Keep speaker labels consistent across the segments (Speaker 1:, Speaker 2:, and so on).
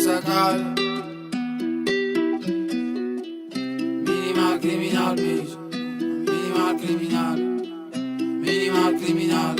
Speaker 1: sakal. Minimal criminal, bitch. Minimal criminal. Minimal criminal.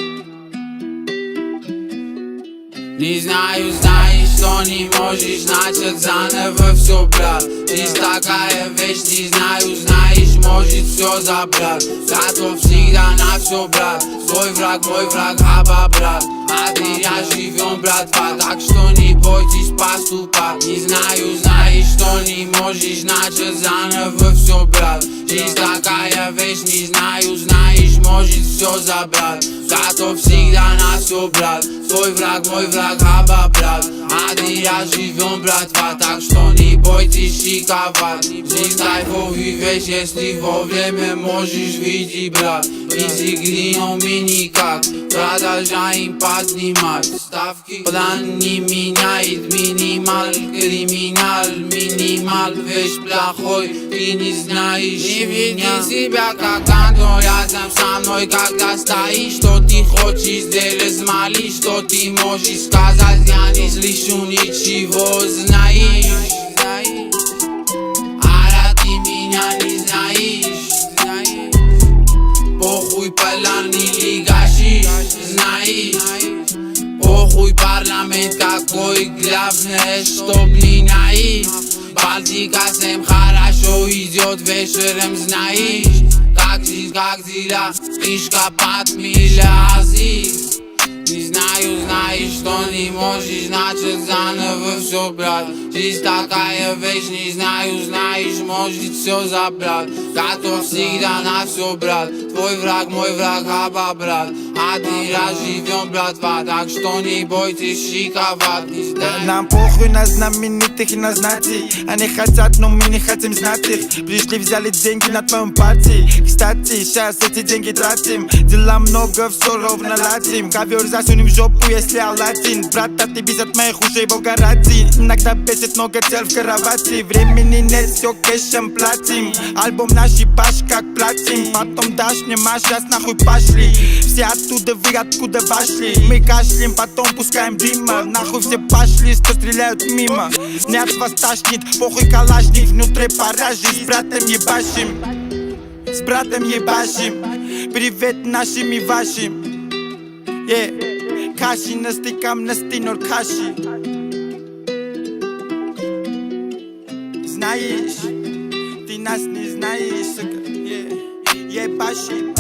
Speaker 1: Не знаю, знаешь, что не можешь начать заново все, брат. Жизнь такая вещь, не знаю, знаешь, может все забрать. Готов всегда на все, брат. Свой враг, мой враг, хаба, брат. А ты я живем, братва, так что не бойтесь поступать. Не знаю, знаешь, что не можешь начать заново все, брат. Жизнь такая вещь, не знаю, знаешь, может все забрать. Готов всегда на все, брат. Свой враг, мой враг, хаба, брат. А ты я живем, братва, так что не бойтесь шиковать. Жизнь кайфовый вещь, если вовремя можешь видеть, брат. Из игры, но мы никак продолжаем поднимать ставки. План не меняет, минимал криминал. Минимал вещь плохой, ты не знаешь. Не веди себя как Антон рядом со мной, когда стоишь. Что ты хочешь сделать, молись, что ты можешь сказать. Я не слышу ничего, знаешь. А ты меня не знаешь. Похуй план или гашиш, знаешь. Похуй парламент какой, главное, чтоб не наив. Балтика всем хорошо идет вечером, знаешь. Как жизнь, как дела, слишком подмила Азиз. Не знаю, знаешь, что не можешь начать заново все, брат. Жизнь такая вещь, не знаю, знаешь, может все забрать. Готов всегда на все, брат. Твой враг, мой враг, хаба, брат. Один раз живем, братва, так что не бойтесь шиковать.
Speaker 2: Нам похуй на знаменитых и на знати. Они хотят, но мы не хотим знать их. Пришли, взяли деньги на твоем парти. Кстати, сейчас эти деньги тратим. Дела много, все ровно ладим. Ковер засунем в жопу, если Алладин. Брат, а ты бесит моих ушей, бога ради. Иногда бесит много тел в кровати. Времени нет, все кэшем платим. Альбом наш ебаш как платим. Потом дашь мне маш, сейчас нахуй пошли. Все оттуда, вы откуда вошли. Мы кашляем, потом пускаем дыма. Нахуй все пошли, что стреляют мимо. Не от вас тошнит, похуй калашник. Внутри паражи, с братом ебашим. С братом ебашим. Привет нашим и вашим. Каши на стикам, на стинор каши. Знаешь, ты нас не знаешь, сука. Ебашим.